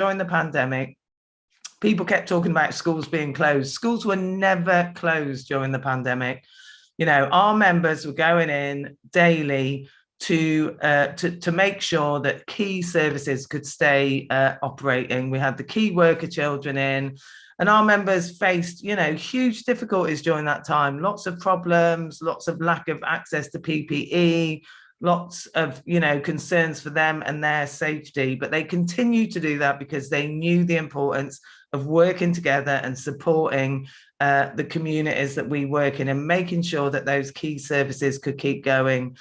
during the pandemic, people kept talking about schools being closed. Schools were never closed during the pandemic. You know, our members were going in daily to make sure that key services could stay operating. We had the key worker children in, and our members faced, you know, huge difficulties during that time. Lots of problems, lots of lack of access to PPE, lots of, you know, concerns for them and their safety. But they continued to do that because they knew the importance of working together and supporting the communities that we work in and making sure that those key services could keep going.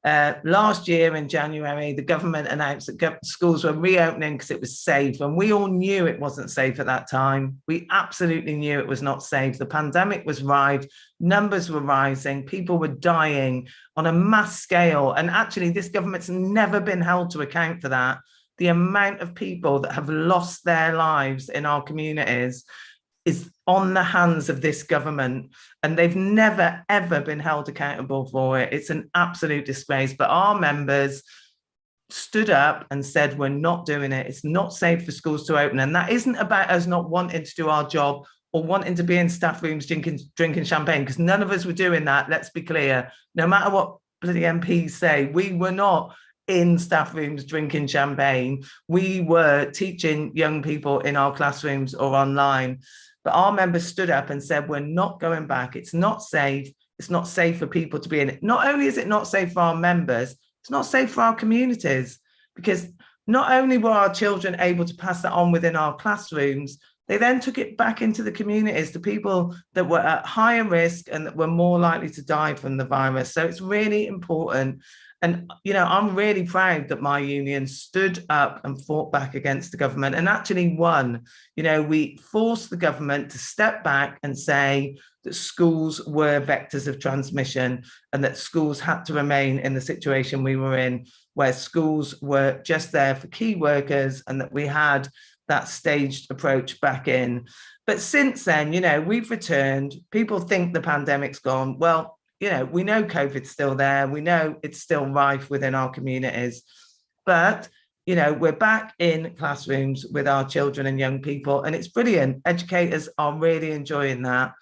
Last year in January, the government announced that schools were reopening because it was safe, and we all knew it wasn't safe at that time. We absolutely knew it was not safe. The pandemic was rife, numbers were rising, people were dying on a mass scale, and actually this government's never been held to account for that. The amount of people that have lost their lives in our communities is on the hands of this government, and they've never, ever been held accountable for it. It's an absolute disgrace. But our members stood up and said, we're not doing it. It's not safe for schools to open. And that isn't about us not wanting to do our job or wanting to be in staff rooms drinking champagne, because none of us were doing that. Let's be clear. No matter what bloody MPs say, we were not in staff rooms drinking champagne. We were teaching young people in our classrooms or online. But our members stood up and said, we're not going back. It's not safe. It's not safe for people to be in it. Not only is it not safe for our members, it's not safe for our communities, because not only were our children able to pass that on within our classrooms, they then took it back into the communities to people that were at higher risk and that were more likely to die from the virus. So it's really important. And, you know, I'm really proud that my union stood up and fought back against the government and actually won. You know, we forced the government to step back and say that schools were vectors of transmission and that schools had to remain in the situation we were in, where schools were just there for key workers and that we had that staged approach back in. But since then, you know, we've returned. People think the pandemic's gone. Well, you know, we know COVID's still there. We know it's still rife within our communities. But, you know, we're back in classrooms with our children and young people, and it's brilliant. Educators are really enjoying that.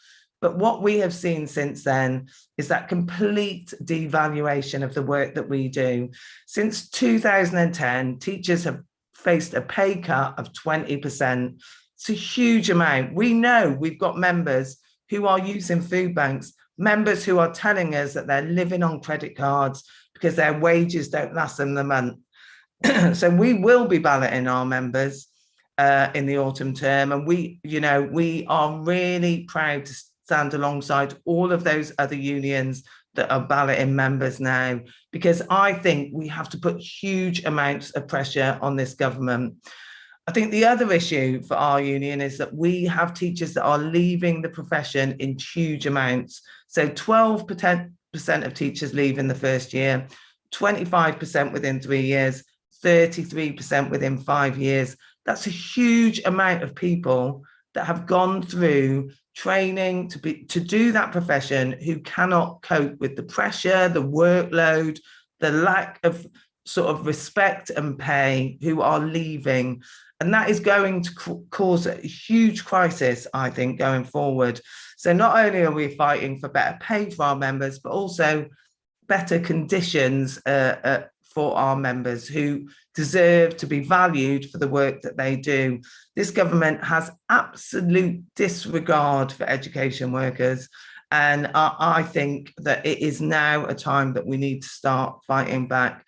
But what we have seen since then is that complete devaluation of the work that we do. Since 2010, teachers have faced a pay cut of 20%. It's a huge amount. We know we've got members who are using food banks, members who are telling us that they're living on credit cards because their wages don't last them the month. So we will be balloting our members in the autumn term. And we, you know, we are really proud to stand alongside all of those other unions that are balloting members now, because I think we have to put huge amounts of pressure on this government. I think the other issue for our union is that we have teachers that are leaving the profession in huge amounts. So 12% of teachers leave in the first year, 25% within 3 years, 33% within 5 years. That's a huge amount of people that have gone through training to do that profession, who cannot cope with the pressure, the workload, the lack of sort of respect and pay, who are leaving. And that is going to cause a huge crisis, I think, going forward. So not only are we fighting for better pay for our members, but also better conditions for our members who deserve to be valued for the work that they do. This government has absolute disregard for education workers. And I think that it is now a time that we need to start fighting back.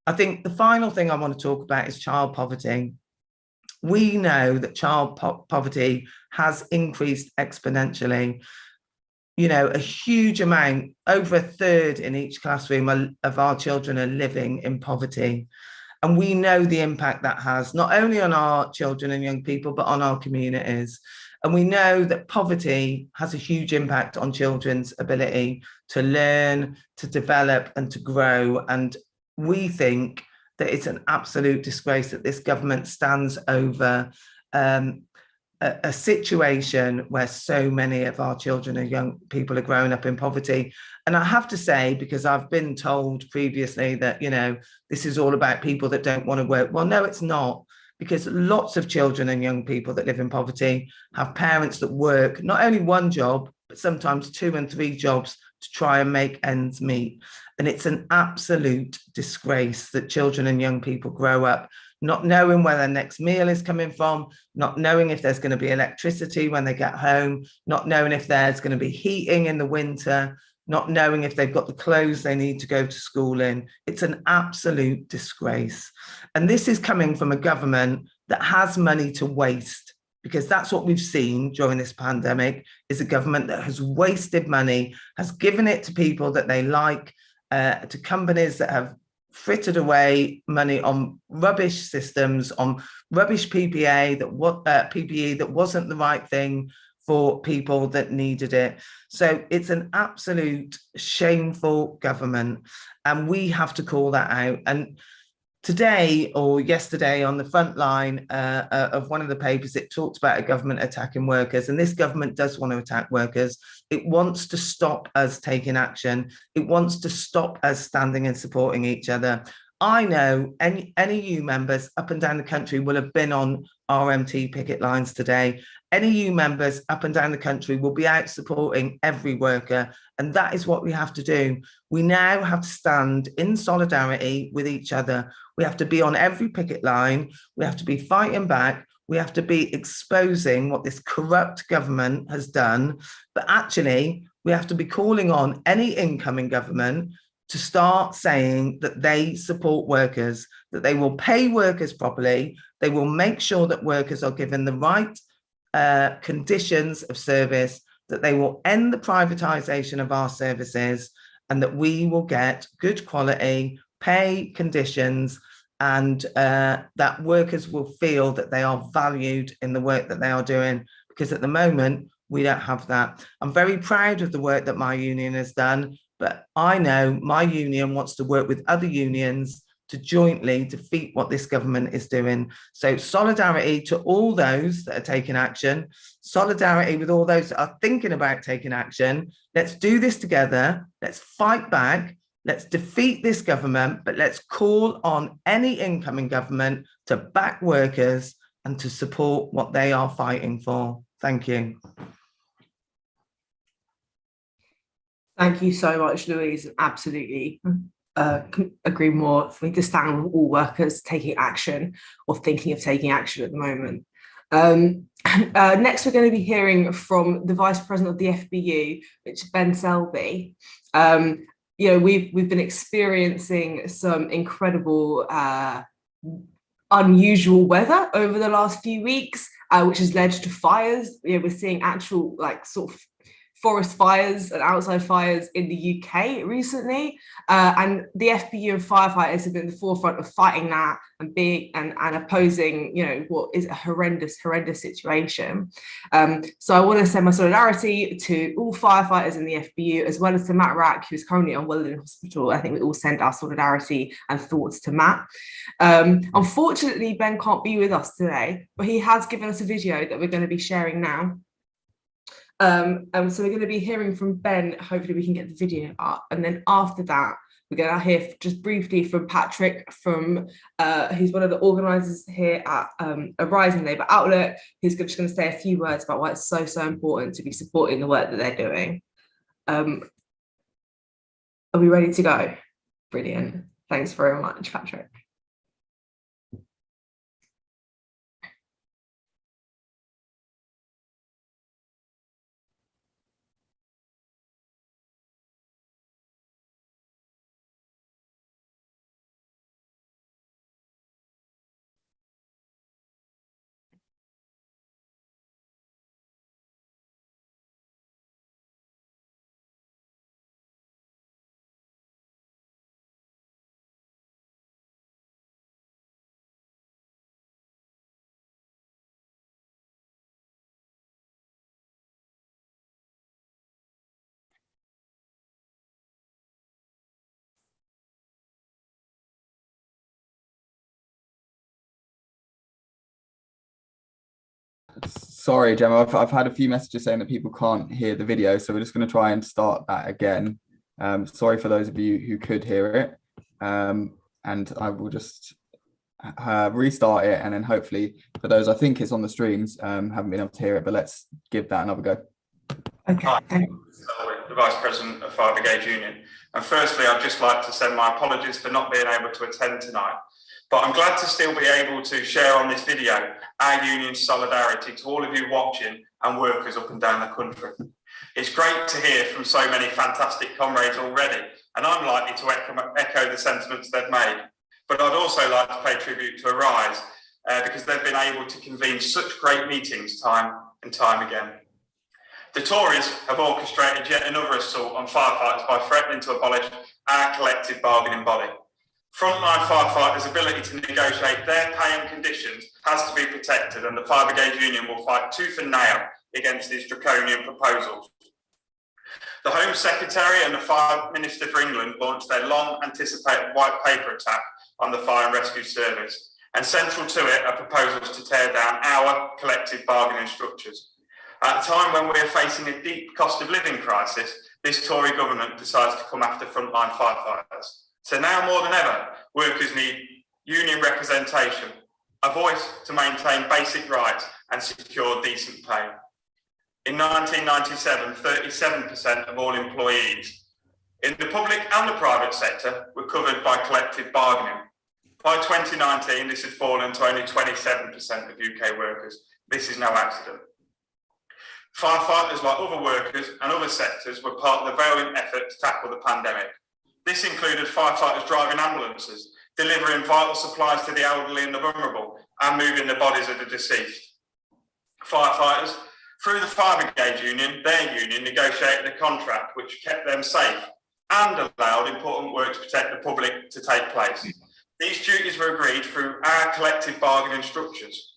I think the final thing I want to talk about is child poverty. We know that child poverty has increased exponentially. You know, a huge amount, over a third in each classroom of our children are living in poverty. And we know the impact that has, not only on our children and young people, but on our communities. And we know that poverty has a huge impact on children's ability to learn, to develop and to grow. And we think that it's an absolute disgrace that this government stands over a situation where so many of our children and young people are growing up in poverty. And I have to say, because I've been told previously that, you know, this is all about people that don't want to work. Well, no, it's not, because lots of children and young people that live in poverty have parents that work not only one job, but sometimes 2 and 3 jobs to try and make ends meet. And it's an absolute disgrace that children and young people grow up not knowing where their next meal is coming from, not knowing if there's going to be electricity when they get home, not knowing if there's going to be heating in the winter, not knowing if they've got the clothes they need to go to school in. It's an absolute disgrace. And this is coming from a government that has money to waste, because that's what we've seen during this pandemic, is a government that has wasted money, has given it to people that they like, to companies that have frittered away money on rubbish systems, on rubbish PPE that wasn't the right thing for people that needed it. So it's an absolute shameful government, and we have to call that out. And today or yesterday on the front line of one of the papers, it talked about a government attacking workers, and this government does want to attack workers. It wants to stop us taking action. It wants to stop us standing and supporting each other. I know any U members up and down the country will have been on RMT picket lines today. Any U members up and down the country will be out supporting every worker, and that is what we have to do. We now have to stand in solidarity with each other. We have to be on every picket line. We have to be fighting back. We have to be exposing what this corrupt government has done. But actually, we have to be calling on any incoming government to start saying that they support workers, that they will pay workers properly, they will make sure that workers are given the right conditions of service, that they will end the privatisation of our services, and that we will get good quality pay conditions, and that workers will feel that they are valued in the work that they are doing, because at the moment, we don't have that. I'm very proud of the work that my union has done, but I know my union wants to work with other unions to jointly defeat what this government is doing. So solidarity to all those that are taking action, solidarity with all those that are thinking about taking action. Let's do this together. Let's fight back. Let's defeat this government, but let's call on any incoming government to back workers and to support what they are fighting for. Thank you. Thank you so much, Louise. Absolutely agree more. For me to stand with all workers taking action or thinking of taking action at the moment. Next, we're going to be hearing from the Vice President of the FBU, which is Ben Selby. You know, we've been experiencing some incredible, unusual weather over the last few weeks, which has led to fires. You know, we're seeing actual sort of forest fires and outside fires in the UK recently, and the FBU and firefighters have been at the forefront of fighting that and opposing, you know, what is a horrendous situation. So I want to send my solidarity to all firefighters in the FBU, as well as to Matt Rack, who's currently unwell in hospital. I think we all send our solidarity and thoughts to Matt. Unfortunately, Ben can't be with us today, but he has given us a video that we're going to be sharing now. So we're going to be hearing from Ben. Hopefully we can get the video up, and then after that we're going to hear just briefly from Patrick, from who's one of the organisers here at a Rising Labour Outlet, who's just going to say a few words about why it's so important to be supporting the work that they're doing. Are we ready to go? Brilliant. Thanks very much, Patrick. Sorry, Gemma, I've had a few messages saying that people can't hear the video, so we're just going to try and start that again. Sorry for those of you who could hear it, and I will just restart it, and then hopefully for those, I think it's on the streams, haven't been able to hear it, but let's give that another go. Okay, Hi, thanks. Selby, the Vice President of Fire Brigade Union. And firstly, I'd just like to send my apologies for not being able to attend tonight. But I'm glad to still be able to share on this video our union's solidarity to all of you watching and workers up and down the country. It's great to hear from so many fantastic comrades already, and I'm likely to echo the sentiments they've made. But I'd also like to pay tribute to Arise because they've been able to convene such great meetings time and time again. The Tories have orchestrated yet another assault on firefighters by threatening to abolish our collective bargaining body. Frontline firefighters' ability to negotiate their pay and conditions has to be protected, and the Fire Brigade Union will fight tooth and nail against these draconian proposals. The Home Secretary and the Fire Minister for England launched their long-anticipated white paper attack on the Fire and Rescue Service, and central to it are proposals to tear down our collective bargaining structures. At a time when we're facing a deep cost of living crisis, this Tory government decides to come after frontline firefighters. So now more than ever, workers need union representation, a voice to maintain basic rights and secure decent pay. In 1997, 37% of all employees in the public and the private sector were covered by collective bargaining. By 2019, this had fallen to only 27% of UK workers. This is no accident. Firefighters, like other workers and other sectors, were part of the valiant effort to tackle the pandemic. This included firefighters driving ambulances, delivering vital supplies to the elderly and the vulnerable, and moving the bodies of the deceased. Firefighters, through the Fire Brigade Union, their union negotiated a contract which kept them safe and allowed important work to protect the public to take place. These duties were agreed through our collective bargaining structures.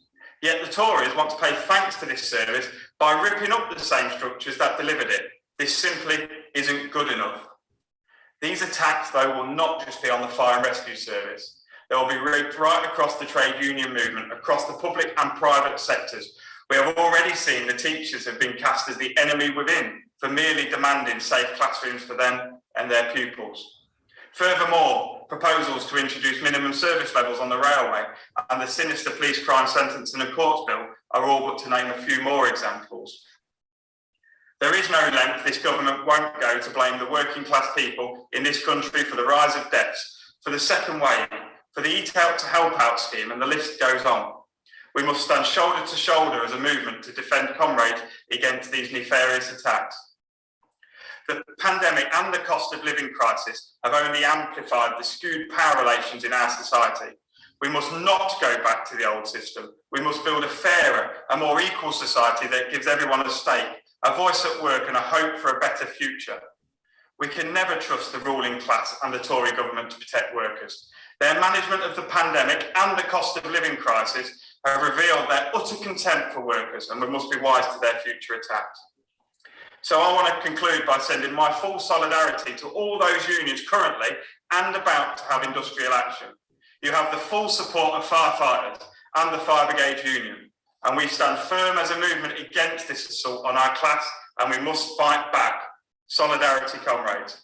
Yet the Tories want to pay thanks to this service by ripping up the same structures that delivered it. This simply isn't good enough. These attacks, though, will not just be on the Fire and Rescue Service. They will be ripped right across the trade union movement, across the public and private sectors. We have already seen the teachers have been cast as the enemy within for merely demanding safe classrooms for them and their pupils. Furthermore, proposals to introduce minimum service levels on the railway and the sinister police crime sentencing and courts bill are all but to name a few more examples. There is no length this government won't go to blame the working class people in this country for the rise of debts, for the second wave, for the Eat Out to Help Out scheme, and the list goes on. We must stand shoulder to shoulder as a movement to defend comrades against these nefarious attacks. The pandemic and the cost of living crisis have only amplified the skewed power relations in our society. We must not go back to the old system. We must build a fairer, a more equal society that gives everyone a stake, a voice at work and a hope for a better future. We can never trust the ruling class and the Tory government to protect workers. Their management of the pandemic and the cost of living crisis have revealed their utter contempt for workers, and we must be wise to their future attacks. So I want to conclude by sending my full solidarity to all those unions currently and about to have industrial action. You have the full support of firefighters and the Fire Brigade Union, and we stand firm as a movement against this assault on our class, and we must fight back. Solidarity, comrades.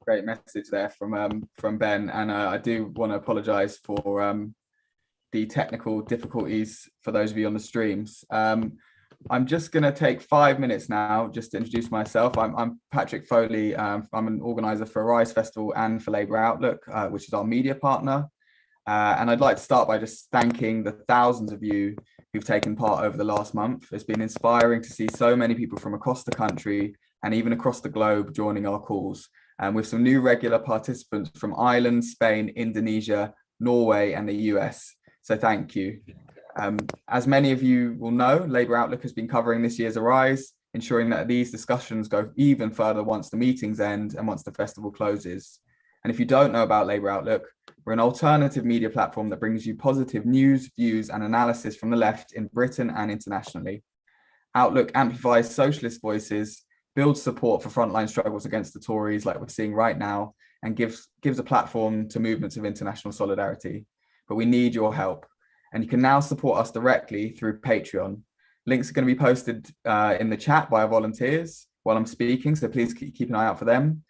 Great message there from Ben, and I do want to apologise for the technical difficulties for those of you on the streams. I'm just going to take 5 minutes now just to introduce myself. I'm Patrick Foley. I'm an organiser for Rise Festival and for Labour Outlook, which is our media partner. And I'd like to start by just thanking the thousands of you who've taken part over the last month. It's been inspiring to see so many people from across the country and even across the globe joining our calls, with some new regular participants from Ireland, Spain, Indonesia, Norway, and the US. So thank you. As many of you will know, Labour Outlook has been covering this year's Arise, ensuring that these discussions go even further once the meetings end and once the festival closes. And if you don't know about Labour Outlook, we're an alternative media platform that brings you positive news, views, and analysis from the left in Britain and internationally. Outlook amplifies socialist voices, builds support for frontline struggles against the Tories like we're seeing right now, and gives a platform to movements of international solidarity. But we need your help. And you can now support us directly through Patreon. Links are going to be posted in the chat by our volunteers while I'm speaking, so please keep an eye out for them.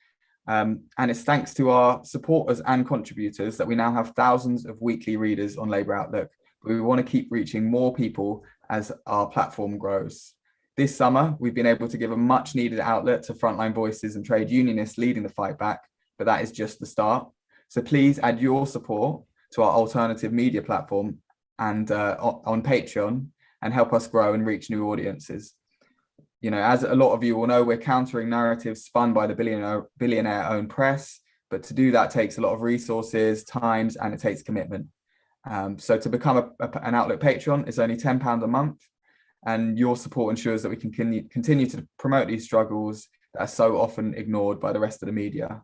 And it's thanks to our supporters and contributors that we now have thousands of weekly readers on Labour Outlook. But we want to keep reaching more people as our platform grows. This summer, we've been able to give a much needed outlet to frontline voices and trade unionists leading the fight back, but that is just the start. So please add your support to our alternative media platform and on Patreon, and help us grow and reach new audiences. You know, as a lot of you will know, we're countering narratives spun by the billionaire-owned press, but to do that takes a lot of resources, times, and it takes commitment. So to become an Outlook Patreon, it's only £10 a month, and your support ensures that we can continue to promote these struggles that are so often ignored by the rest of the media.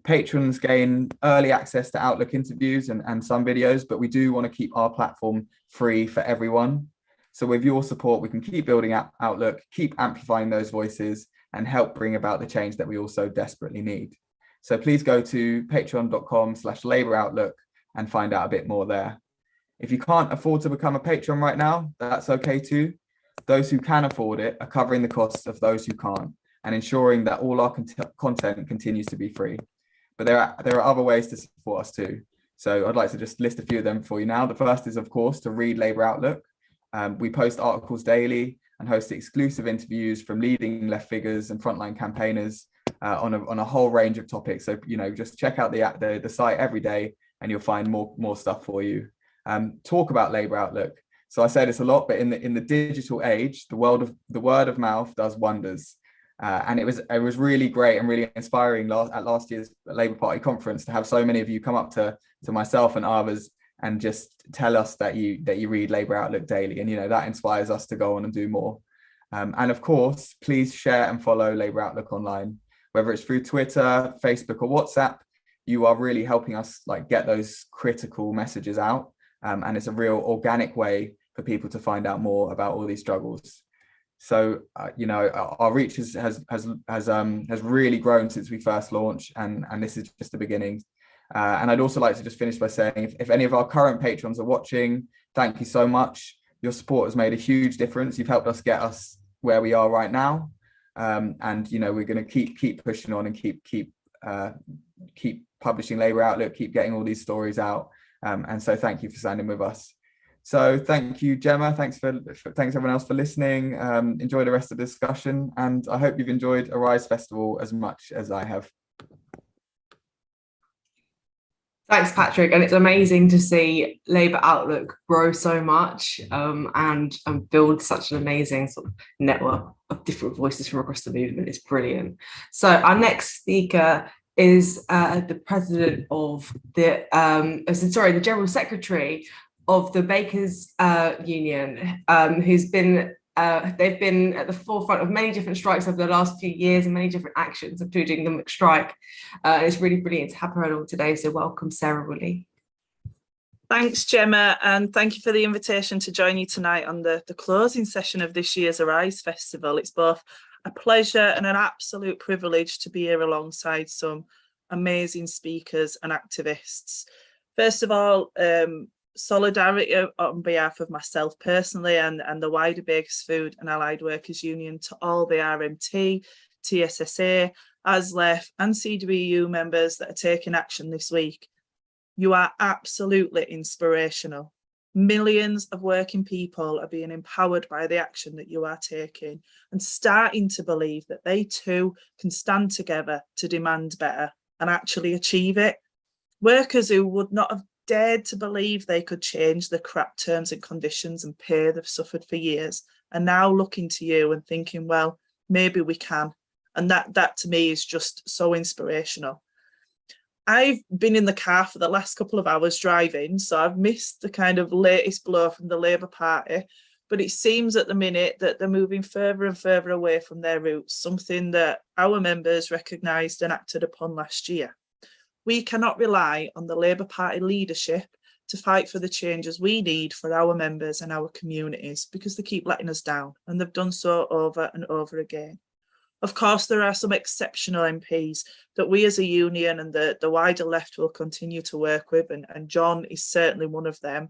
Patrons gain early access to Outlook interviews and some videos, but we do want to keep our platform free for everyone. So with your support, we can keep building Outlook, keep amplifying those voices, and help bring about the change that we also desperately need. So please go to patreon.com/Labour Outlook and find out a bit more there. If you can't afford to become a patron right now, that's okay too. Those who can afford it are covering the costs of those who can't and ensuring that all our content continues to be free. But there are other ways to support us too. So I'd like to just list a few of them for you now. The first is, of course, to read Labour Outlook. We post articles daily and host exclusive interviews from leading left figures and frontline campaigners on a whole range of topics. So, you know, just check out the site every day and you'll find more stuff for you. Talk about Labour Outlook. So I say this a lot, but in the digital age, the word of mouth does wonders. And it was really great and really inspiring at last year's Labour Party conference to have so many of you come up to myself and others and just tell us that you read Labour Outlook daily, and you know that inspires us to go on and do more. And of course, please share and follow Labour Outlook online, whether it's through Twitter, Facebook, or WhatsApp. You are really helping us get those critical messages out, and it's a real organic way for people to find out more about all these struggles. So you know, our reach has really grown since we first launched, and this is just the beginning. And I'd also like to just finish by saying, if any of our current patrons are watching, thank you so much. Your support has made a huge difference. You've helped us get us where we are right now, and you know we're going to keep pushing on and keep publishing Labour Outlook, keep getting all these stories out. And so thank you for standing with us. So thank you, Gemma. Thanks everyone else for listening. Enjoy the rest of the discussion, and I hope you've enjoyed Arise Festival as much as I have. Thanks, Patrick. And it's amazing to see Labour Outlook grow so much and build such an amazing sort of network of different voices from across the movement. It's brilliant. So our next speaker is the president of the General Secretary of the Bakers Union, who's been they've been at the forefront of many different strikes over the last few years and many different actions, including the McStrike. And it's really brilliant to have her along today. So welcome, Sarah Woolley. Thanks, Gemma, and thank you for the invitation to join you tonight on the closing session of this year's Arise Festival. It's both a pleasure and an absolute privilege to be here alongside some amazing speakers and activists. First of all, solidarity on behalf of myself personally and the wider Bakers Food and Allied Workers Union to all the RMT, TSSA, ASLEF and CWU members that are taking action this week. You are absolutely inspirational. Millions of working people are being empowered by the action that you are taking and starting to believe that they too can stand together to demand better and actually achieve it. Workers who would not have dared to believe they could change the crap terms and conditions and pay they've suffered for years are now looking to you and thinking, well, maybe we can. And that to me is just so inspirational. I've been in the car for the last couple of hours driving, so I've missed the kind of latest blow from the Labour Party, but it seems at the minute that they're moving further and further away from their roots, something that our members recognised and acted upon last year. We cannot rely on the Labour Party leadership to fight for the changes we need for our members and our communities because they keep letting us down, and they've done so over and over again. Of course, there are some exceptional MPs that we as a union and the wider left will continue to work with, and John is certainly one of them.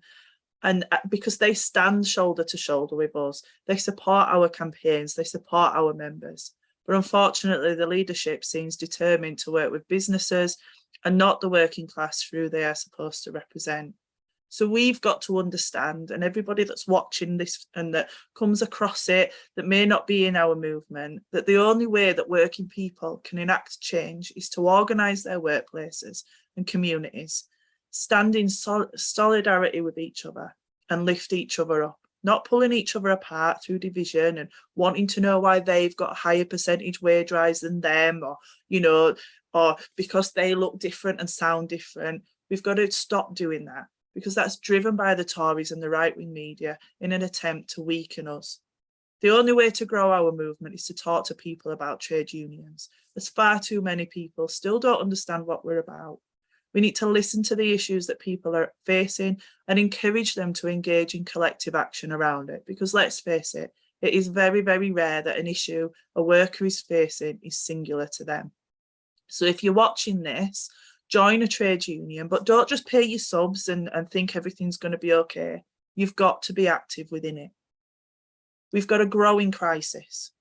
And because they stand shoulder to shoulder with us, they support our campaigns, they support our members. But unfortunately, the leadership seems determined to work with businesses and not the working class who they are supposed to represent. So we've got to understand, and everybody that's watching this and that comes across it, that may not be in our movement, that the only way that working people can enact change is to organise their workplaces and communities, stand in solidarity with each other and lift each other up, not pulling each other apart through division and wanting to know why they've got a higher percentage wage rise than them, or, you know, or because they look different and sound different. We've got to stop doing that, because that's driven by the Tories and the right-wing media in an attempt to weaken us. The only way to grow our movement is to talk to people about trade unions, as far too many people still don't understand what we're about. We need to listen to the issues that people are facing and encourage them to engage in collective action around it, because let's face it, it is very, very rare that an issue a worker is facing is singular to them. So if you're watching this, join a trade union, but don't just pay your subs and think everything's going to be okay. You've got to be active within it. We've got a growing crisis.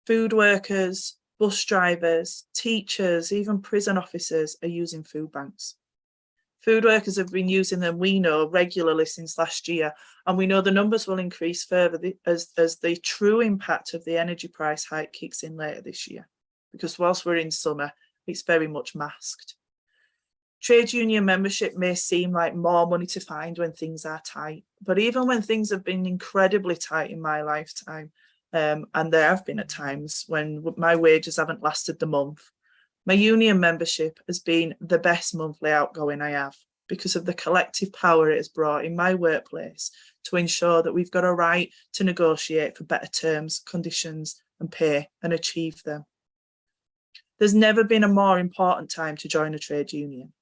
Food workers, bus drivers, teachers, even prison officers are using food banks. Food workers have been using them, we know, regularly since last year, and we know the numbers will increase further as the true impact of the energy price hike kicks in later this year, because whilst we're in summer, it's very much masked. Trade union membership may seem like more money to find when things are tight, but even when things have been incredibly tight in my lifetime, and there have been at times when my wages haven't lasted the month, my union membership has been the best monthly outgoing I have, because of the collective power it has brought in my workplace to ensure that we've got a right to negotiate for better terms, conditions and pay and achieve them. There's never been a more important time to join a trade union.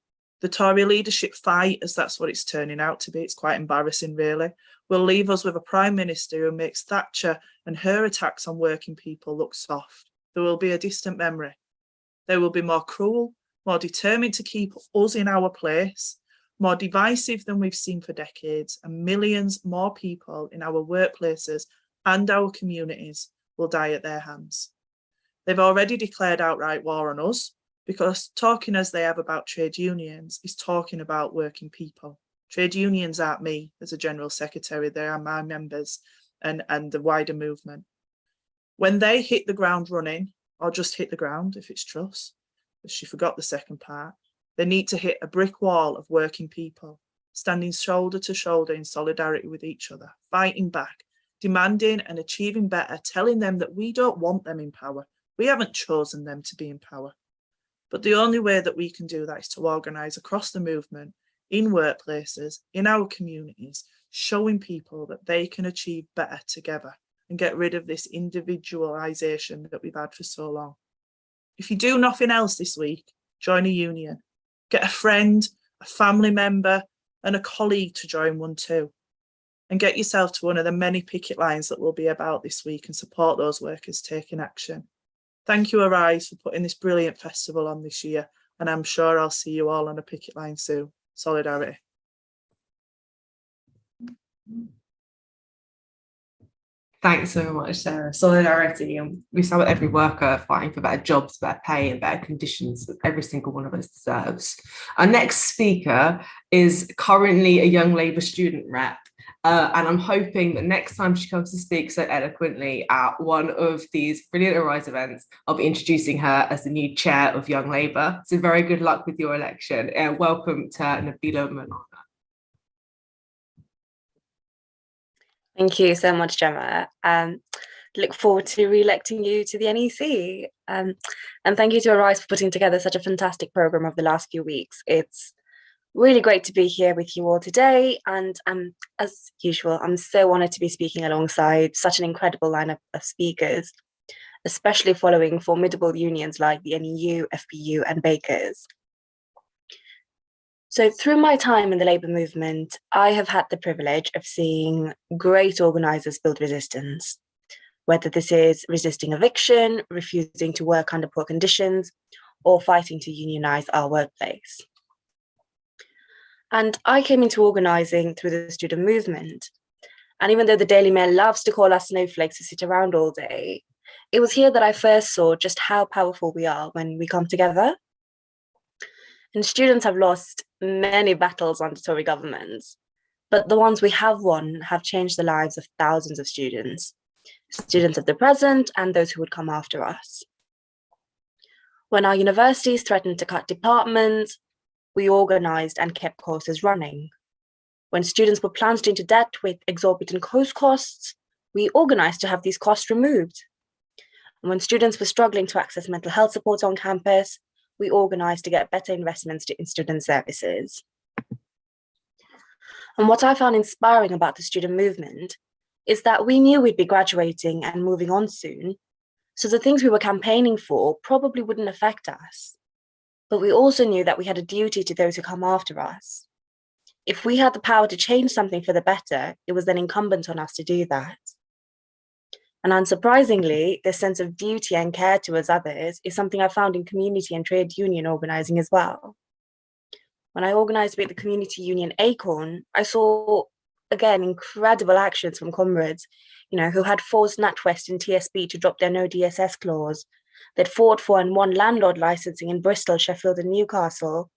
The Tory leadership fight, as that's what it's turning out to be, it's quite embarrassing really, will leave us with a Prime Minister who makes Thatcher and her attacks on working people look soft. There will be a distant memory. They will be more cruel, more determined to keep us in our place, more divisive than we've seen for decades, and millions more people in our workplaces and our communities will die at their hands. They've already declared outright war on us, because talking as they have about trade unions is talking about working people. Trade unions aren't me as a general secretary, they are my members and the wider movement. When they hit the ground running, or just hit the ground if it's truss, but she forgot the second part, they need to hit a brick wall of working people, standing shoulder to shoulder in solidarity with each other, fighting back, demanding and achieving better, telling them that we don't want them in power. We haven't chosen them to be in power. But the only way that we can do that is to organise across the movement, in workplaces, in our communities, showing people that they can achieve better together and get rid of this individualisation that we've had for so long. If you do nothing else this week, join a union. Get a friend, a family member and a colleague to join one too. And get yourself to one of the many picket lines that will be about this week and support those workers taking action. Thank you, Arise, for putting this brilliant festival on this year, and I'm sure I'll see you all on a picket line soon. Solidarity. Thanks so much, Sarah. Solidarity, and we saw every worker fighting for better jobs, better pay and better conditions that every single one of us deserves. Our next speaker is currently a Young Labour student rep. And I'm hoping that next time she comes to speak so eloquently at one of these brilliant Arise events, I'll be introducing her as the new chair of Young Labour. So very good luck with your election. Welcome to Nabeela Mowlana. Thank you so much, Gemma. Look forward to re-electing you to the NEC. And thank you to Arise for putting together such a fantastic programme over the last few weeks. It's really great to be here with you all today, and as usual, I'm so honoured to be speaking alongside such an incredible lineup of speakers, especially following formidable unions like the NEU, FPU and Bakers. So through my time in the labour movement, I have had the privilege of seeing great organisers build resistance, whether this is resisting eviction, refusing to work under poor conditions, or fighting to unionise our workplace. And I came into organising through the student movement. And even though the Daily Mail loves to call us snowflakes who sit around all day, It was here that I first saw just how powerful we are when we come together. And students have lost many battles under Tory governments, but the ones we have won have changed the lives of thousands of students of the present and those who would come after us. When our universities threatened to cut departments, we organised and kept courses running. When students were plunged into debt with exorbitant costs, we organised to have these costs removed. And when students were struggling to access mental health support on campus, we organised to get better investments in student services. And what I found inspiring about the student movement is that we knew we'd be graduating and moving on soon, so the things we were campaigning for probably wouldn't affect us. But we also knew that we had a duty to those who come after us. If we had the power to change something for the better, it was then incumbent on us to do that. And unsurprisingly, this sense of duty and care towards others is something I found in community and trade union organising as well. When I organised with the community union Acorn, I saw, again, incredible actions from comrades, who had forced NatWest and TSB to drop their no DSS clause. They'd fought for and won landlord licensing in Bristol, Sheffield and Newcastle,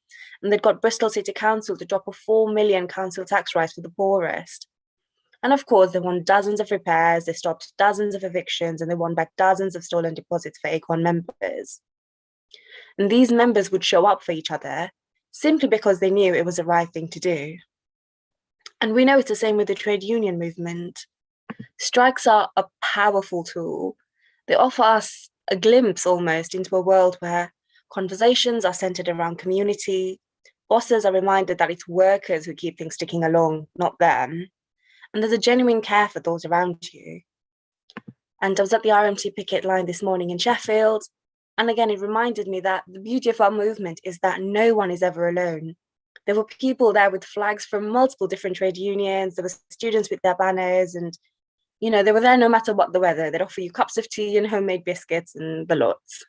and they'd got Bristol City Council to drop a 4 million council tax rise for the poorest. And of course, they won dozens of repairs, they stopped dozens of evictions, and they won back dozens of stolen deposits for Acorn members. And these members would show up for each other simply because they knew it was the right thing to do. And we know it's the same with the trade union movement. Strikes are a powerful tool. They offer us a glimpse almost into a world where conversations are centered around community, bosses are reminded that it's workers who keep things ticking along, not them. And there's a genuine care for those around you. And I was at the RMT picket line this morning in Sheffield. And again, it reminded me that the beauty of our movement is that no one is ever alone. There were people there with flags from multiple different trade unions. There were students with their banners and, they were there no matter what the weather. They'd offer you cups of tea and homemade biscuits and the lots.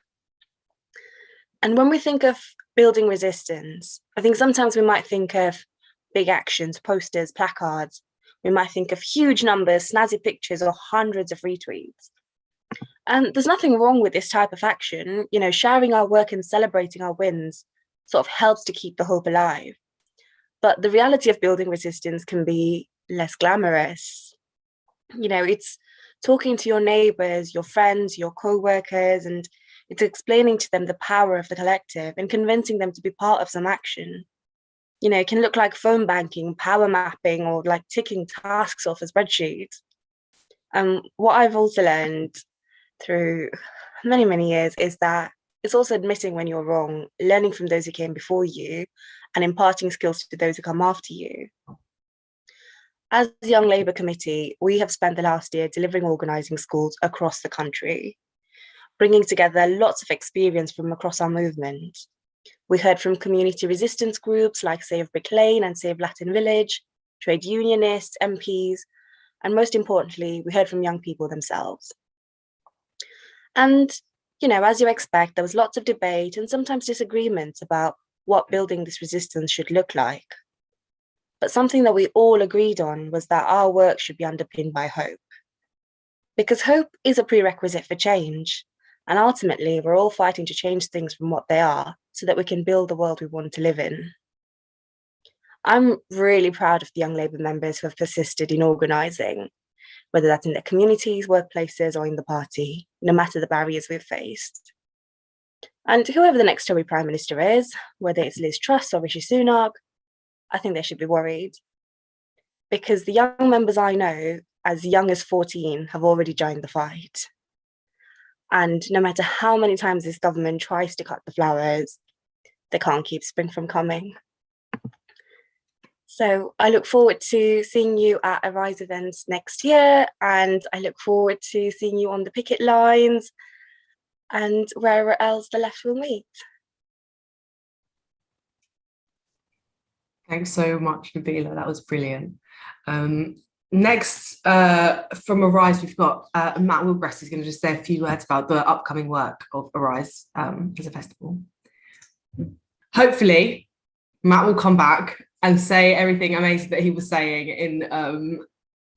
And when we think of building resistance, I think sometimes we might think of big actions, posters, placards. We might think of huge numbers, snazzy pictures, or hundreds of retweets. And there's nothing wrong with this type of action. Sharing our work and celebrating our wins sort of helps to keep the hope alive. But the reality of building resistance can be less glamorous. It's talking to your neighbours, your friends, your co-workers, and it's explaining to them the power of the collective and convincing them to be part of some action. It can look like phone banking, power mapping, or like ticking tasks off a spreadsheet. What I've also learned through many, many years is that it's also admitting when you're wrong, learning from those who came before you, and imparting skills to those who come after you. As the Young Labour Committee, we have spent the last year delivering organising schools across the country, bringing together lots of experience from across our movement. We heard from community resistance groups like Save Brick Lane and Save Latin Village, trade unionists, MPs, and most importantly, we heard from young people themselves. And, as you expect, there was lots of debate and sometimes disagreements about what building this resistance should look like. But something that we all agreed on was that our work should be underpinned by hope. Because hope is a prerequisite for change. And ultimately, we're all fighting to change things from what they are so that we can build the world we want to live in. I'm really proud of the Young Labour members who have persisted in organising, whether that's in their communities, workplaces, or in the party, no matter the barriers we've faced. And whoever the next Tory Prime Minister is, whether it's Liz Truss or Rishi Sunak, I think they should be worried. Because the young members I know, as young as 14, have already joined the fight. And no matter how many times this government tries to cut the flowers, they can't keep spring from coming. So I look forward to seeing you at Arise events next year, and I look forward to seeing you on the picket lines and wherever else the left will meet. Thanks so much, Nabeela. That was brilliant. Next, from Arise, we've got Matt Wilbrest is going to just say a few words about the upcoming work of Arise as a festival. Hopefully, Matt will come back and say everything amazing that he was saying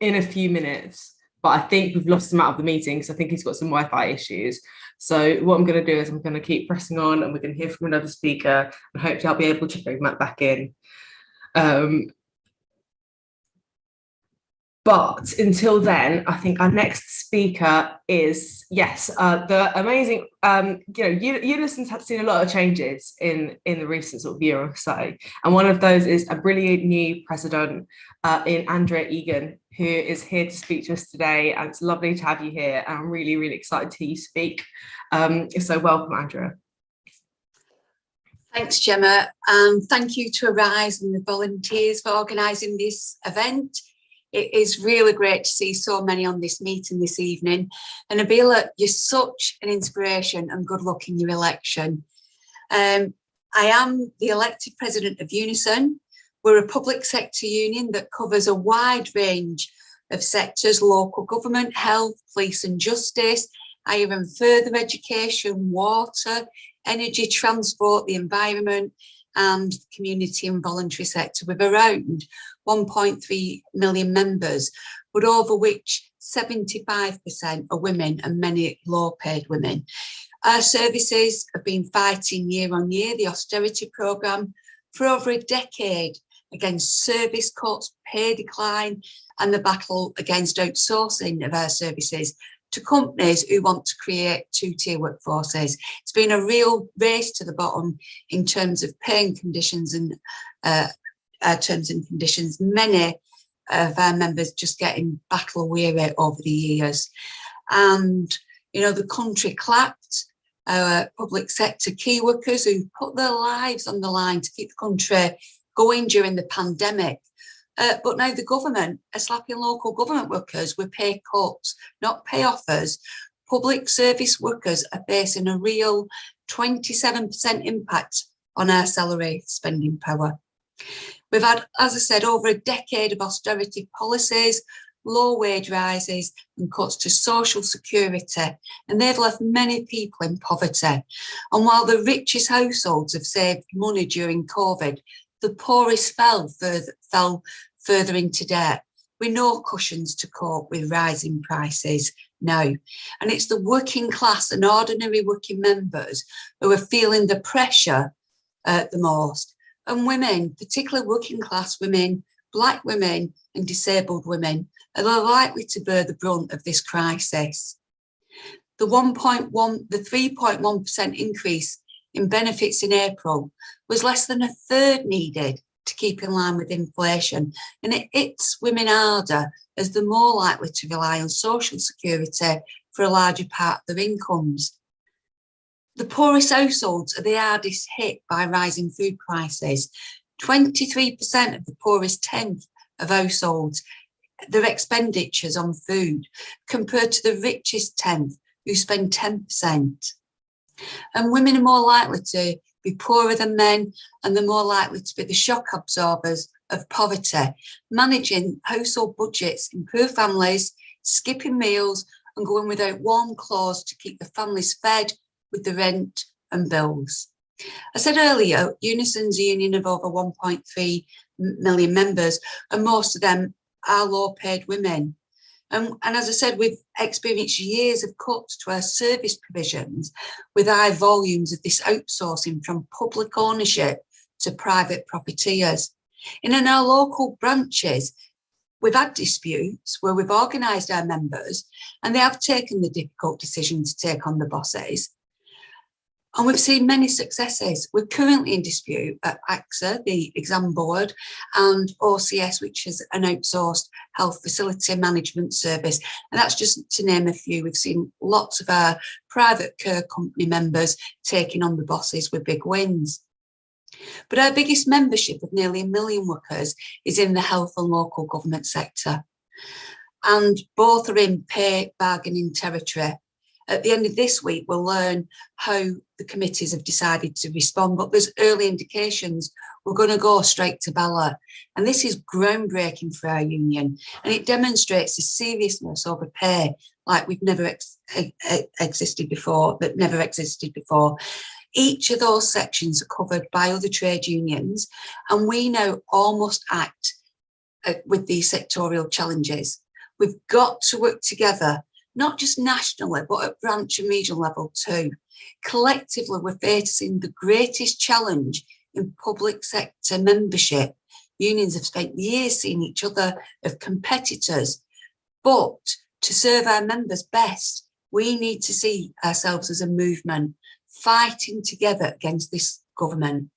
in a few minutes. but I think we've lost him out of the meeting because I think he's got some Wi-Fi issues. So what I'm going to do is I'm going to keep pressing on, and we're going to hear from another speaker, and hopefully I'll be able to bring Matt back in. But until then, I think our next speaker is, yes, the amazing, Unison's had seen a lot of changes in the recent sort of year or so. And one of those is a brilliant new president in Andrea Egan, who is here to speak to us today. And it's lovely to have you here. And I'm really, really excited to hear you speak. So welcome, Andrea. Thanks, Gemma. Thank you to Arise and the volunteers for organising this event. It is really great to see so many on this meeting this evening. And Nabeela, you're such an inspiration, and good luck in your election. I am the elected president of Unison. We're a public sector union that covers a wide range of sectors: local government, health, police and justice, higher and further education, water, energy, transport, the environment, and the community and voluntary sector, with around 1.3 million members, but over which 75% are women, and many low-paid women. Our services have been fighting year on year the austerity programme for over a decade against service cuts, pay decline, and the battle against outsourcing of our services to companies who want to create two-tier workforces. It's been a real race to the bottom in terms of paying conditions and terms and conditions. Many of our members just getting battle weary over the years. And, you know, the country clapped our public sector key workers who put their lives on the line to keep the country going during the pandemic. But now the government are slapping local government workers with pay cuts, not pay offers. Public service workers are facing a real 27% impact on our salary spending power. We've had, as I said, over a decade of austerity policies, low wage rises and cuts to social security, and they've left many people in poverty. And while the richest households have saved money during COVID, the poorest fell further into debt, with no cushions to cope with rising prices now. And it's the working class and ordinary working members who are feeling the pressure the most. And women, particularly working class women, Black women and disabled women, are likely to bear the brunt of this crisis. The 3.1% increase in benefits in April was less than a third needed to keep in line with inflation, and it hits women harder as they're more likely to rely on social security for a larger part of their incomes. The poorest households are the hardest hit by rising food prices. 23% of the poorest tenth of households, their expenditures on food, compared to the richest tenth, who spend 10%. And women are more likely to be poorer than men, and they're more likely to be the shock absorbers of poverty, managing household budgets in poor families, skipping meals and going without warm clothes to keep the families fed with the rent and bills. I said earlier, Unison's a union of over 1.3 million members, and most of them are low-paid women. And as I said, we've experienced years of cuts to our service provisions with high volumes of this outsourcing from public ownership to private profiteers. And in our local branches, we've had disputes where we've organised our members and they have taken the difficult decision to take on the bosses. And we've seen many successes. We're currently in dispute at AXA, the exam board, and OCS, which is an outsourced health facility management service. And that's just to name a few. We've seen lots of our private care company members taking on the bosses with big wins. But our biggest membership of nearly 1 million workers is in the health and local government sector. And both are in pay bargaining territory. At the end of this week, we'll learn how the committees have decided to respond, but there's early indications we're going to go straight to ballot. And this is groundbreaking for our union, and it demonstrates a seriousness over pay like we've never existed before, that never existed before. Each of those sections are covered by other trade unions, and we now all must act with these sectorial challenges. We've got to work together, not just nationally, but at branch and regional level too. Collectively, we're facing the greatest challenge in public sector membership. Unions have spent years seeing each other as competitors, but to serve our members best, we need to see ourselves as a movement, fighting together against this government.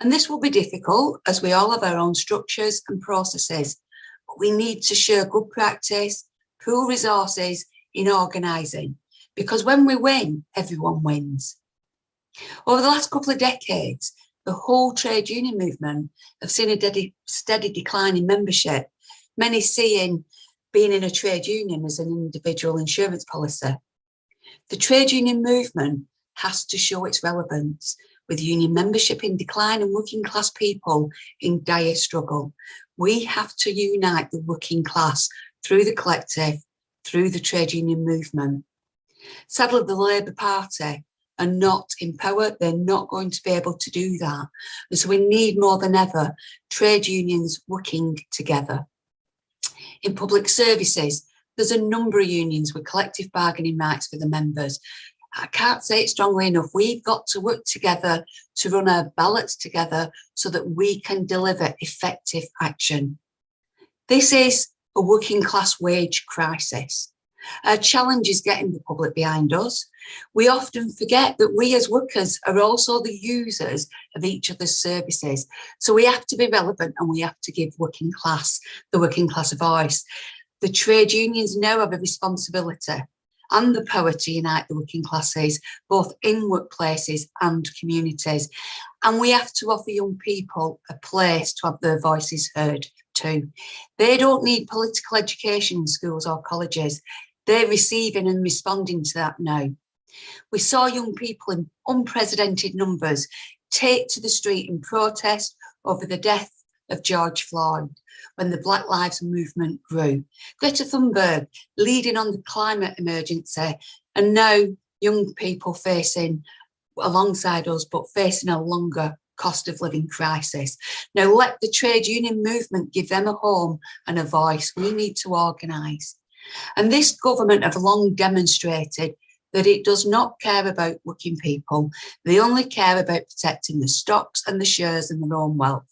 And this will be difficult, as we all have our own structures and processes, but we need to share good practice, pool resources in organising, because when we win, everyone wins. Over the last couple of decades, the whole trade union movement have seen a steady decline in membership, many seeing being in a trade union as an individual insurance policy. The trade union movement has to show its relevance, with union membership in decline and working class people in dire struggle. We have to unite the working class through the collective, through the trade union movement. Sadly, the Labour Party are not in power. They're not going to be able to do that. And so we need more than ever trade unions working together. In public services, there's a number of unions with collective bargaining rights for the members. I can't say it strongly enough. We've got to work together to run our ballots together so that we can deliver effective action. This is a working class wage crisis. Our challenge is getting the public behind us. We often forget that we as workers are also the users of each other's services. So we have to be relevant and we have to give the working class a voice. The trade unions now have a responsibility and the power to unite the working classes, both in workplaces and communities. And we have to offer young people a place to have their voices heard too. They don't need political education in schools or colleges. They're receiving and responding to that now. We saw young people in unprecedented numbers take to the street in protest over the death of George Floyd when the Black Lives Movement grew. Greta Thunberg leading on the climate emergency, and now young people facing alongside us, but facing a longer cost of living crisis. Now let the trade union movement give them a home and a voice. We need to organise. And this government have long demonstrated that it does not care about working people. They only care about protecting the stocks and the shares and their own wealth.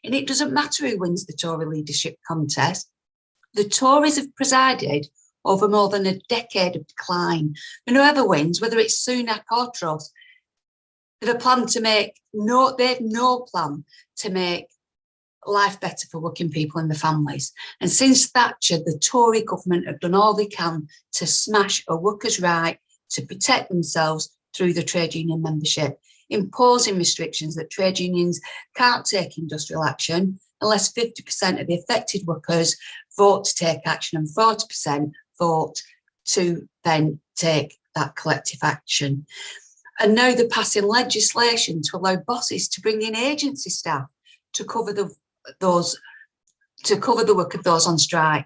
And it doesn't matter who wins the Tory leadership contest. The Tories have presided over more than a decade of decline. And whoever wins, whether it's Sunak or Truss, they have no plan to make life better for working people and their families. And since Thatcher, the Tory government have done all they can to smash a workers' right to protect themselves through the trade union membership, imposing restrictions that trade unions can't take industrial action unless 50% of the affected workers vote to take action and 40% vote to then take that collective action. And now they're passing legislation to allow bosses to bring in agency staff to cover the work of those on strike.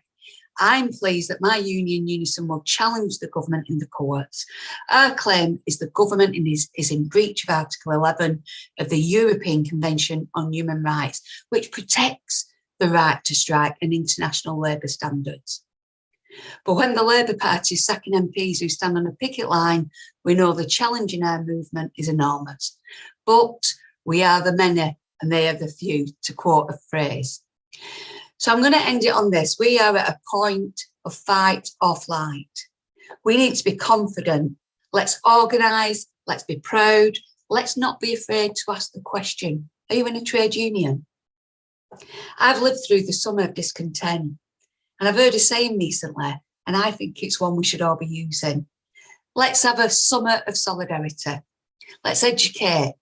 I'm pleased that my union, Unison, will challenge the government in the courts. Our claim is the government is in breach of Article 11 of the European Convention on Human Rights, which protects the right to strike and international labour standards. But when the Labour Party is sacking MPs who stand on a picket line, we know the challenge in our movement is enormous. But we are the many and they are the few, to quote a phrase. So I'm going to end it on this. We are at a point of fight or flight. We need to be confident. Let's organise, let's be proud, let's not be afraid to ask the question, are you in a trade union? I've lived through the summer of discontent, and I've heard a saying recently, and I think it's one we should all be using. Let's have a summer of solidarity. Let's educate,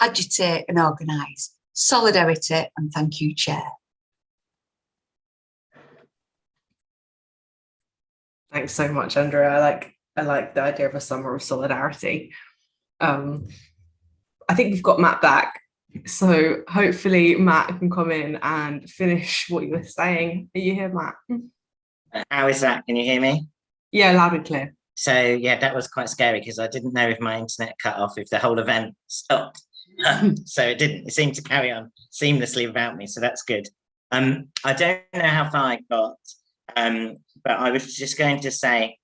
agitate and organise. Solidarity, and thank you, Chair. Thanks so much, Andrea. I like the idea of a summer of solidarity. I think we've got Matt back, so hopefully Matt can come in and finish what you were saying. Are you here, Matt? How is that? Can you hear me? Yeah, loud and clear. So yeah, that was quite scary because I didn't know if my internet cut off, if the whole event stopped. So it didn't. It seemed to carry on seamlessly without me. So that's good. I don't know how far I got, But I was just going to say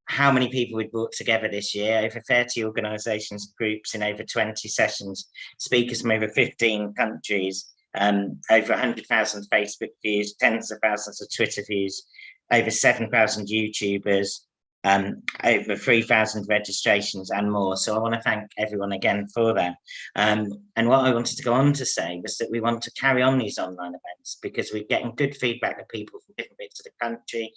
how many people we brought together this year. Over 30 organisations, groups in over 20 sessions, speakers from over 15 countries, over 100,000 Facebook views, tens of thousands of Twitter views, over 7,000 YouTubers, over 3,000 registrations and more. So I want to thank everyone again for that. And what I wanted to go on to say was that we want to carry on these online events because we're getting good feedback of people from different bits of the country,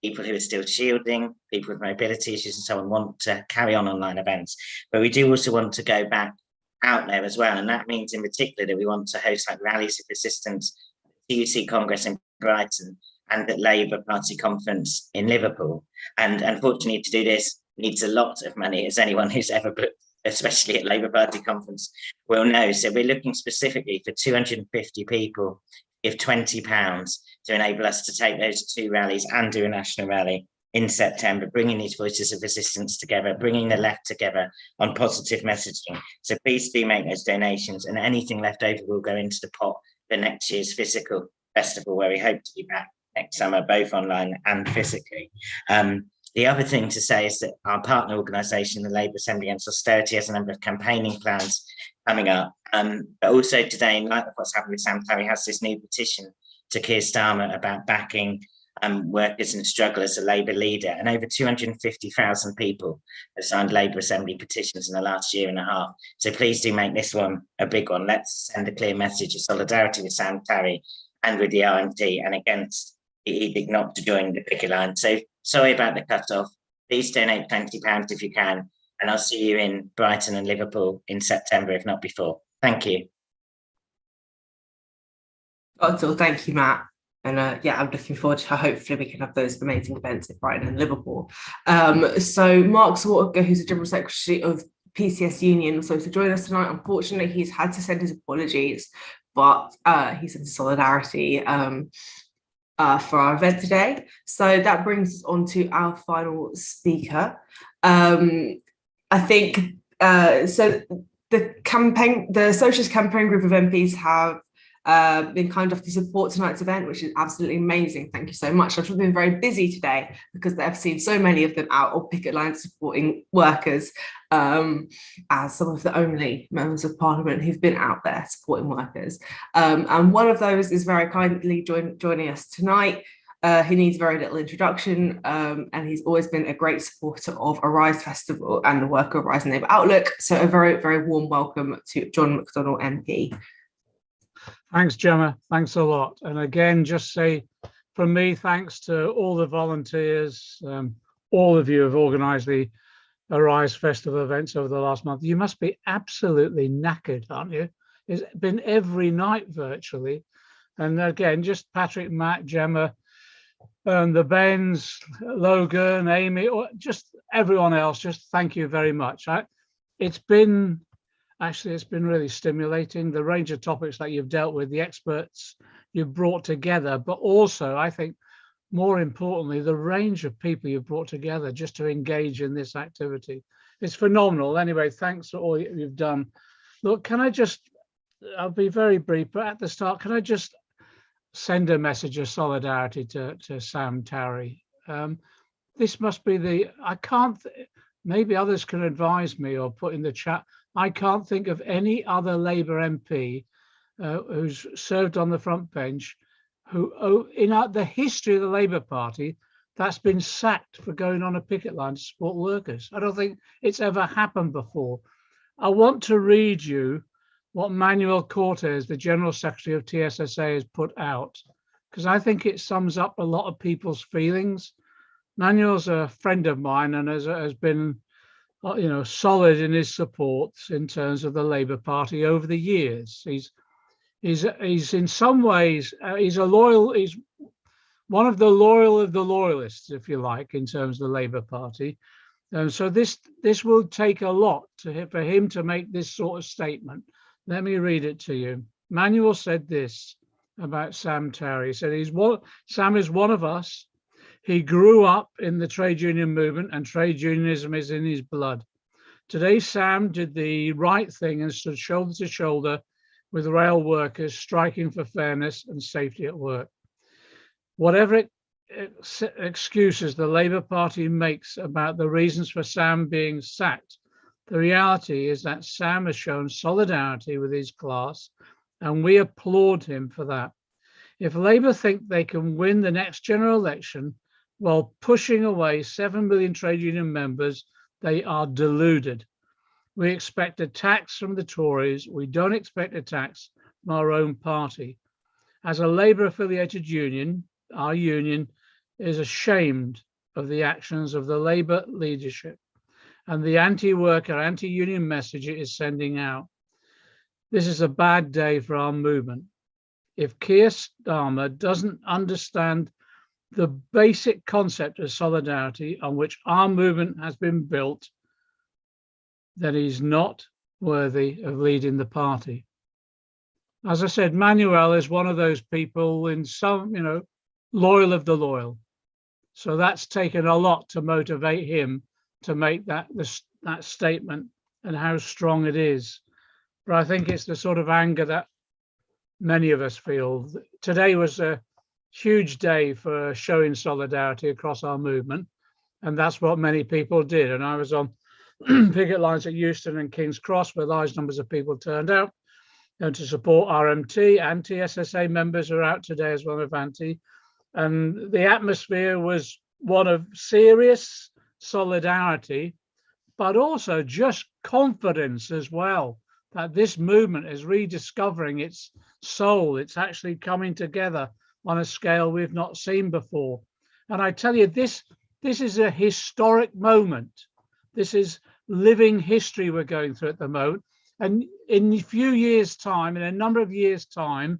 people who are still shielding, people with mobility issues and so on want to carry on online events. But we do also want to go back out there as well. And that means in particular that we want to host like rallies of resistance, TUC Congress in Brighton, and the Labour Party conference in Liverpool. And unfortunately, to do this needs a lot of money, as anyone who's ever booked, especially at Labour Party conference, will know. So we're looking specifically for 250 people, give £20 to enable us to take those 2 rallies and do a national rally in September, bringing these voices of resistance together, bringing the left together on positive messaging. So please do make those donations, and anything left over will go into the pot for next year's physical festival, where we hope to be back next summer, both online and physically. The other thing to say is that our partner organisation, the Labour Assembly Against Austerity, has a number of campaigning plans coming up. But also today, in light of what's happened with Sam Tarry, has this new petition to Keir Starmer about backing workers in struggle as a Labour leader. And over 250,000 people have signed Labour Assembly petitions in the last year and a half. So please do make this one a big one. Let's send a clear message of solidarity with Sam Tarry and with the RMT and against the edict not to join the picket line. So sorry about the cut-off. Please donate £20 if you can, and I'll see you in Brighton and Liverpool in September, if not before. Thank you. So thank you, Matt. And yeah, I'm looking forward to hopefully we can have those amazing events at Brighton and Liverpool. So Mark Swartger, who's the General Secretary of PCS Union, was supposed to join us tonight. Unfortunately, he's had to send his apologies, but he sent solidarity for our event today. So that brings us on to our final speaker. I think so. The Socialist campaign group of MPs have been kind enough to support tonight's event, which is absolutely amazing. Thank you so much. I've been very busy today because I've seen so many of them out on picket lines supporting workers, as some of the only members of Parliament who've been out there supporting workers. And one of those is very kindly joining us tonight. He needs very little introduction, and he's always been a great supporter of Arise Festival and the work of Rise and Labour Outlook. So a very, very warm welcome to John McDonnell MP. Thanks, Gemma. Thanks a lot. And again, just say from me, thanks to all the volunteers. All of you have organised the Arise Festival events over the last month. You must be absolutely knackered, aren't you? It's been every night virtually. And again, just Patrick, Matt, Gemma, the Bens, Logan, Amy, or just everyone else, just thank you very much. It's been really stimulating, the range of topics that you've dealt with, the experts you've brought together, but also, I think, more importantly, the range of people you've brought together just to engage in this activity. It's phenomenal. Anyway, thanks for all you've done. Look, I'll be very brief, but at the start, can I just send a message of solidarity to Sam Tarry? This must be maybe others can advise me or put in the chat. I can't think of any other Labour MP who's served on the front bench who in the history of the Labour Party that's been sacked for going on a picket line to support workers. I don't think it's ever happened before. I want to read you what Manuel Cortes, the General Secretary of TSSA, has put out, because I think it sums up a lot of people's feelings. Manuel's a friend of mine and has been solid in his supports in terms of the Labour Party over the years. He's in some ways he's one of the loyal of the loyalists, if you like, in terms of the Labour Party. So this will take a lot for him to make this sort of statement. Let me read it to you. Manuel said this about Sam Tarry. He said Sam is one of us. He grew up in the trade union movement, and trade unionism is in his blood. Today, Sam did the right thing and stood shoulder to shoulder with rail workers striking for fairness and safety at work. Whatever excuses the Labour Party makes about the reasons for Sam being sacked. The reality is that Sam has shown solidarity with his class, and we applaud him for that. If Labour think they can win the next general election while pushing away 7 million trade union members, they are deluded. We expect attacks from the Tories. We don't expect attacks from our own party. As a Labour-affiliated union, our union is ashamed of the actions of the Labour leadership and the anti-worker, anti-union message it is sending out. This is a bad day for our movement. If Keir Starmer doesn't understand the basic concept of solidarity on which our movement has been built, then he's not worthy of leading the party. As I said, Manuel is one of those people in some, loyal of the loyal. So that's taken a lot to motivate him to make that statement and how strong it is. But I think it's the sort of anger that many of us feel. Today was a huge day for showing solidarity across our movement, and that's what many people did. And I was on picket lines at Euston and King's Cross, where large numbers of people turned out and to support RMT. Anti-SSA members are out today as well as anti. And the atmosphere was one of serious solidarity, but also just confidence as well, that this movement is rediscovering its soul. It's actually coming together on a scale we've not seen before. And I tell you, this is a historic moment. This is living history we're going through at the moment. And in a few years' time, in a number of years' time,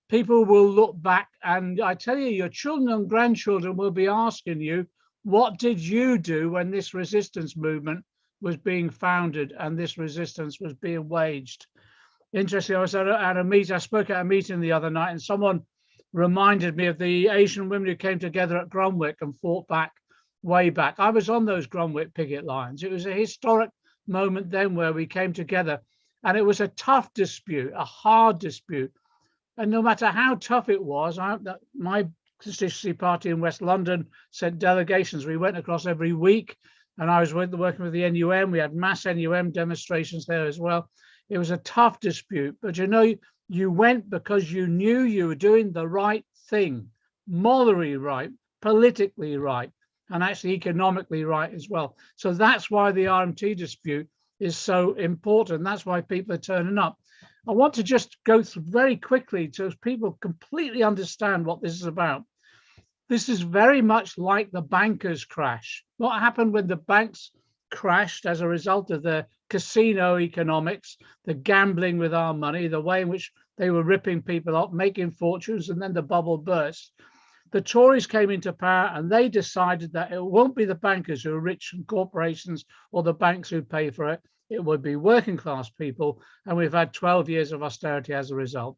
people will look back, and I tell you, your children and grandchildren will be asking you, what did you do when this resistance movement was being founded and this resistance was being waged? Interesting, I was at a meeting, I spoke at a meeting the other night, and someone reminded me of the Asian women who came together at Grunwick and fought back way back. I was on those Grunwick picket lines. It was a historic moment then where we came together, and it was a tough dispute, a hard dispute. And no matter how tough it was, my constituency party in West London sent delegations. We went across every week, and I was working with the NUM. We had mass NUM demonstrations there as well. It was a tough dispute, but you went because you knew you were doing the right thing, morally right, politically right, and actually economically right as well. So that's why the RMT dispute is so important. That's why people are turning up. I want to just go through very quickly so people completely understand what this is about. This is very much like the bankers' crash. What happened when the banks crashed as a result of the casino economics, the gambling with our money, the way in which they were ripping people up, making fortunes, and then the bubble burst. The Tories came into power and they decided that it won't be the bankers who are rich and corporations or the banks who pay for it. It would be working class people. And we've had 12 years of austerity as a result.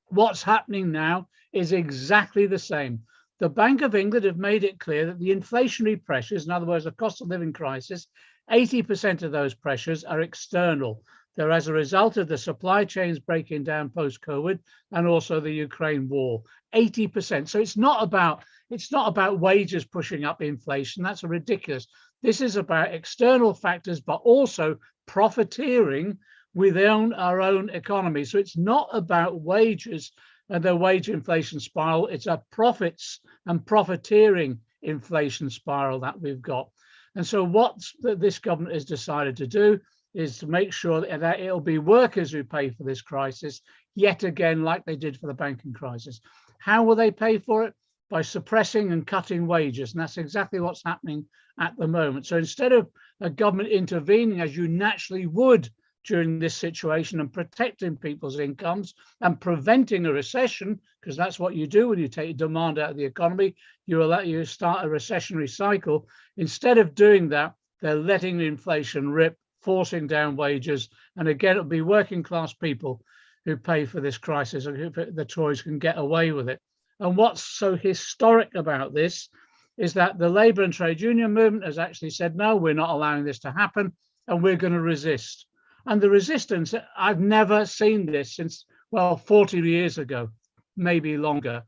What's happening now is exactly the same. The Bank of England have made it clear that the inflationary pressures, in other words, the cost of living crisis, 80% of those pressures are external. They're as a result of the supply chains breaking down post-COVID and also the Ukraine war, 80%. So it's not about wages pushing up inflation. That's ridiculous. This is about external factors, but also profiteering within our own economy. So it's not about wages and the wage inflation spiral. It's a profits and profiteering inflation spiral that we've got. And so what this government has decided to do is to make sure that it'll be workers who pay for this crisis, yet again, like they did for the banking crisis. How will they pay for it? By suppressing and cutting wages. And that's exactly what's happening at the moment. So instead of a government intervening as you naturally would during this situation and protecting people's incomes and preventing a recession, because that's what you do when you take demand out of the economy, you start a recessionary cycle. Instead of doing that, they're letting the inflation rip, forcing down wages. And again, it'll be working class people who pay for this crisis, and the Tories can get away with it. And what's so historic about this is that the Labour and trade union movement has actually said, no, we're not allowing this to happen, and we're going to resist. And the resistance, I've never seen this since, well, 40 years ago, maybe longer.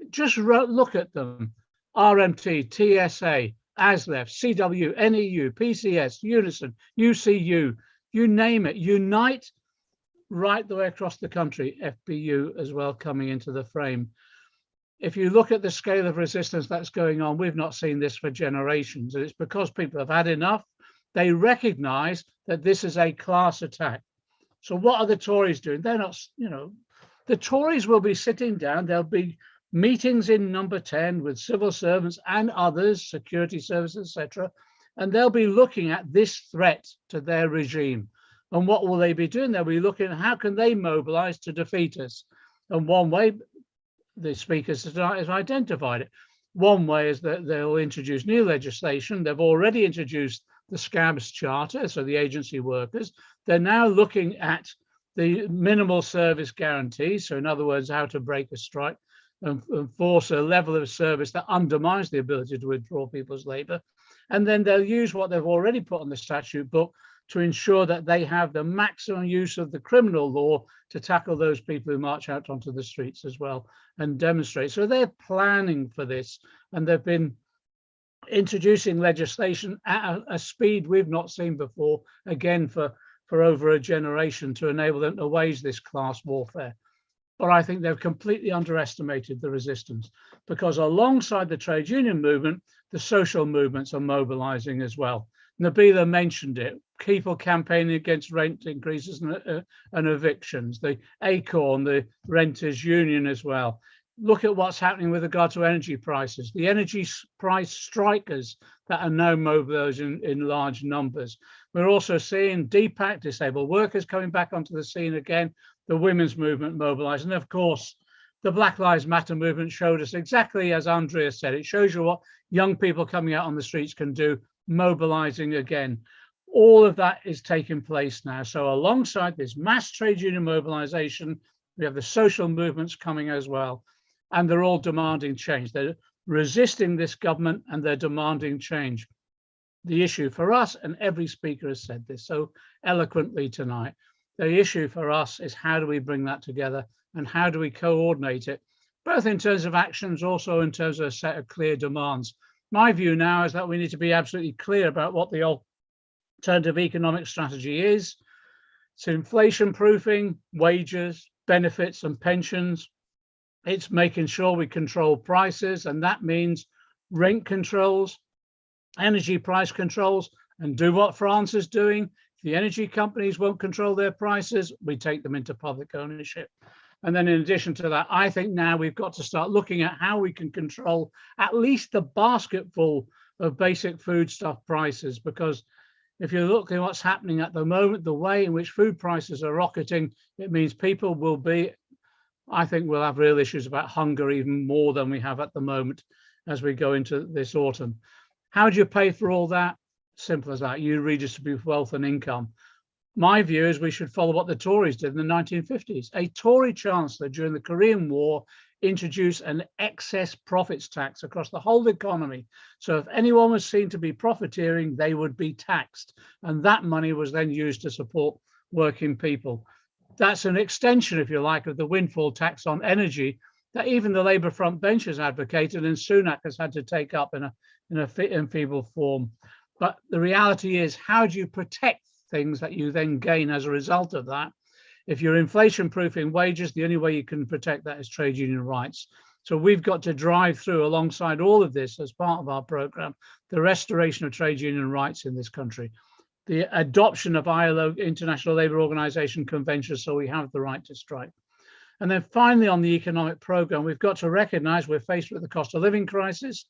Just look at them. RMT, TSA, ASLEF, CW, NEU, PCS, Unison, UCU, you name it, Unite, right the way across the country, FBU as well coming into the frame. If you look at the scale of resistance that's going on, we've not seen this for generations, and it's because people have had enough. They recognize that this is a class attack. So what are the Tories doing? They're not, the Tories will be sitting down, there'll be meetings in number 10 with civil servants and others, security services, etc., and they'll be looking at this threat to their regime. And what will they be doing? They'll be looking at how can they mobilize to defeat us. And one way, the speakers tonight has identified it. One way is that they'll introduce new legislation. They've already introduced the SCABS charter, so the agency workers. They're now looking at the minimal service guarantee. So in other words, how to break a strike and force a level of service that undermines the ability to withdraw people's labor. And then they'll use what they've already put on the statute book to ensure that they have the maximum use of the criminal law to tackle those people who march out onto the streets as well and demonstrate. So they're planning for this, and they've been introducing legislation at a speed we've not seen before, again, for over a generation, to enable them to wage this class warfare. But I think they've completely underestimated the resistance, because alongside the trade union movement, the social movements are mobilizing as well. Nabeela mentioned it, people campaigning against rent increases and evictions, the ACORN, the renters union as well. Look at what's happening with regard to energy prices, the energy price strikers that are now mobilizing in large numbers. We're also seeing DPAC, disabled workers, coming back onto the scene again, the women's movement mobilized. And of course, the Black Lives Matter movement showed us exactly as Andrea said. It shows you what young people coming out on the streets can do, mobilizing again. All of that is taking place now. So alongside this mass trade union mobilization, we have the social movements coming as well. And they're all demanding change. They're resisting this government and they're demanding change. The issue for us, and every speaker has said this so eloquently tonight, the issue for us is how do we bring that together and how do we coordinate it, both in terms of actions, also in terms of a set of clear demands. My view now is that we need to be absolutely clear about what the alternative economic strategy is. It's inflation proofing, wages, benefits and pensions. It's making sure we control prices, and that means rent controls, energy price controls, and do what France is doing. If the energy companies won't control their prices, we take them into public ownership. And then in addition to that, I think now we've got to start looking at how we can control at least the basketful of basic foodstuff prices, because if you look at what's happening at the moment, the way in which food prices are rocketing, it means people will be, I think we'll have real issues about hunger even more than we have at the moment as we go into this autumn. How do you pay for all that? Simple as that. You redistribute wealth and income. My view is we should follow what the Tories did in the 1950s. A Tory chancellor during the Korean War introduced an excess profits tax across the whole economy. So if anyone was seen to be profiteering, they would be taxed. And that money was then used to support working people. That's an extension, if you like, of the windfall tax on energy that even the Labour front bench has advocated and Sunak has had to take up in a feeble form. But the reality is, how do you protect things that you then gain as a result of that? If you're inflation proofing wages, the only way you can protect that is trade union rights. So we've got to drive through, alongside all of this as part of our programme, the restoration of trade union rights in this country, the adoption of ILO, International Labour Organization conventions, so we have the right to strike. And then finally, on the economic programme, we've got to recognise we're faced with the cost of living crisis,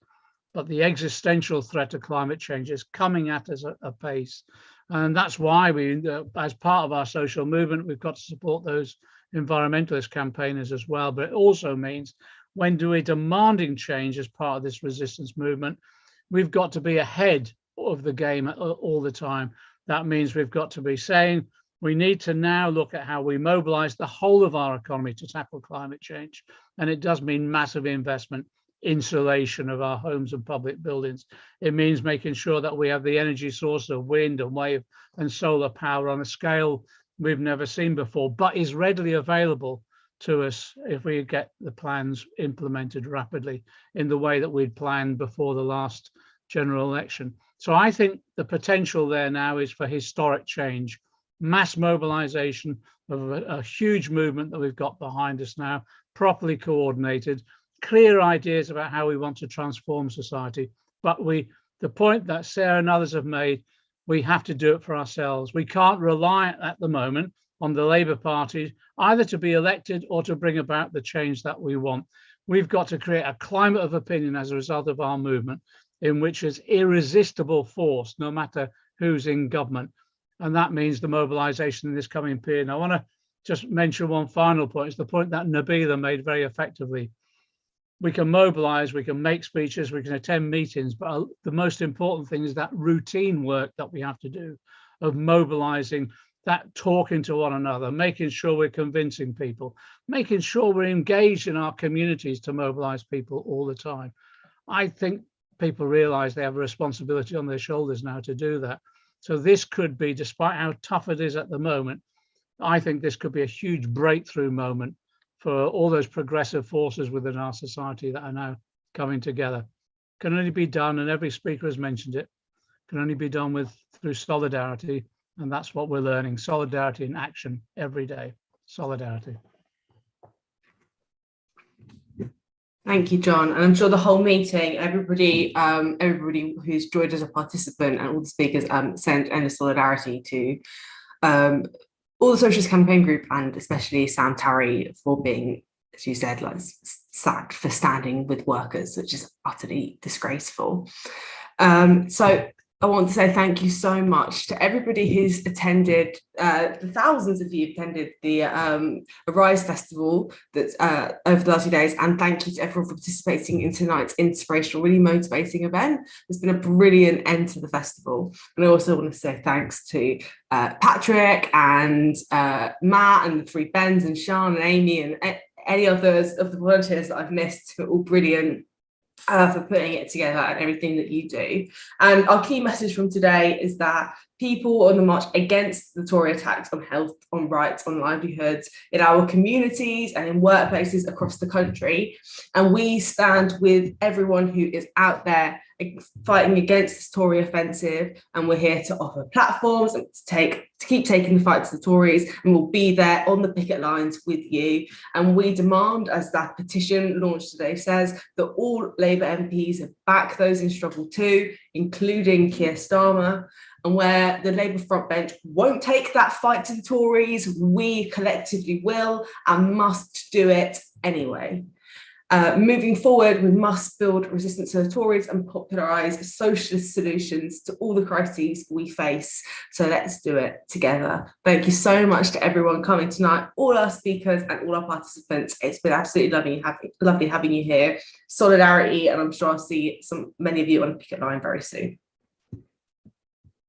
but the existential threat of climate change is coming at us at a pace. And that's why we, as part of our social movement, we've got to support those environmentalist campaigners as well. But it also means when we're demanding change as part of this resistance movement, we've got to be ahead of the game all the time. That means we've got to be saying we need to now look at how we mobilize the whole of our economy to tackle climate change. And it does mean massive investment, insulation of our homes and public buildings. It means making sure that we have the energy source of wind and wave and solar power on a scale we've never seen before, but is readily available to us if we get the plans implemented rapidly in the way that we'd planned before the last general election. So I think the potential there now is for historic change, mass mobilization of a huge movement that we've got behind us now, properly coordinated, clear ideas about how we want to transform society. But the point that Sarah and others have made, we have to do it for ourselves. We can't rely at the moment on the Labour Party either to be elected or to bring about the change that we want. We've got to create a climate of opinion as a result of our movement in which is irresistible force, no matter who's in government. And that means the mobilization in this coming period. And I want to just mention one final point. It's the point that Nabeela made very effectively. We can mobilize, we can make speeches, we can attend meetings, but the most important thing is that routine work that we have to do of mobilizing, that talking to one another, making sure we're convincing people, making sure we're engaged in our communities to mobilize people all the time. I think people realize they have a responsibility on their shoulders now to do that. So this could be, despite how tough it is at the moment, I think this could be a huge breakthrough moment for all those progressive forces within our society that are now coming together. Can only be done, and every speaker has mentioned it, can only be done through solidarity. And that's what we're learning, solidarity in action every day, solidarity. Thank you, John. And I'm sure the whole meeting, everybody who's joined as a participant and all the speakers sent endless solidarity to all the Socialist campaign group, and especially Sam Tarry for being, as you said, like sacked for standing with workers, which is utterly disgraceful. So I want to say thank you so much to everybody who's attended, the thousands of you attended the Arise Festival that's over the last few days, and thank you to everyone for participating in tonight's inspirational, really motivating event. It's been a brilliant end to the festival. And I also want to say thanks to Patrick and Matt and the three Bens and Sean and Amy and any others of the volunteers that I've missed who are all brilliant. For putting it together and everything that you do. And our key message from today is that people on the march against the Tory attacks on health, on rights, on livelihoods in our communities and in workplaces across the country. And we stand with everyone who is out there fighting against this Tory offensive, and we're here to offer platforms and to keep taking the fight to the Tories, and we'll be there on the picket lines with you. And we demand, as that petition launched today says, that all Labour MPs back those in struggle too, including Keir Starmer. And where the Labour frontbench won't take that fight to the Tories, we collectively will and must do it anyway. Moving forward, we must build resistance to the Tories and popularise socialist solutions to all the crises we face. So let's do it together. Thank you so much to everyone coming tonight, all our speakers and all our participants. It's been absolutely lovely having you here. Solidarity, and I'm sure I'll see many of you on the picket line very soon.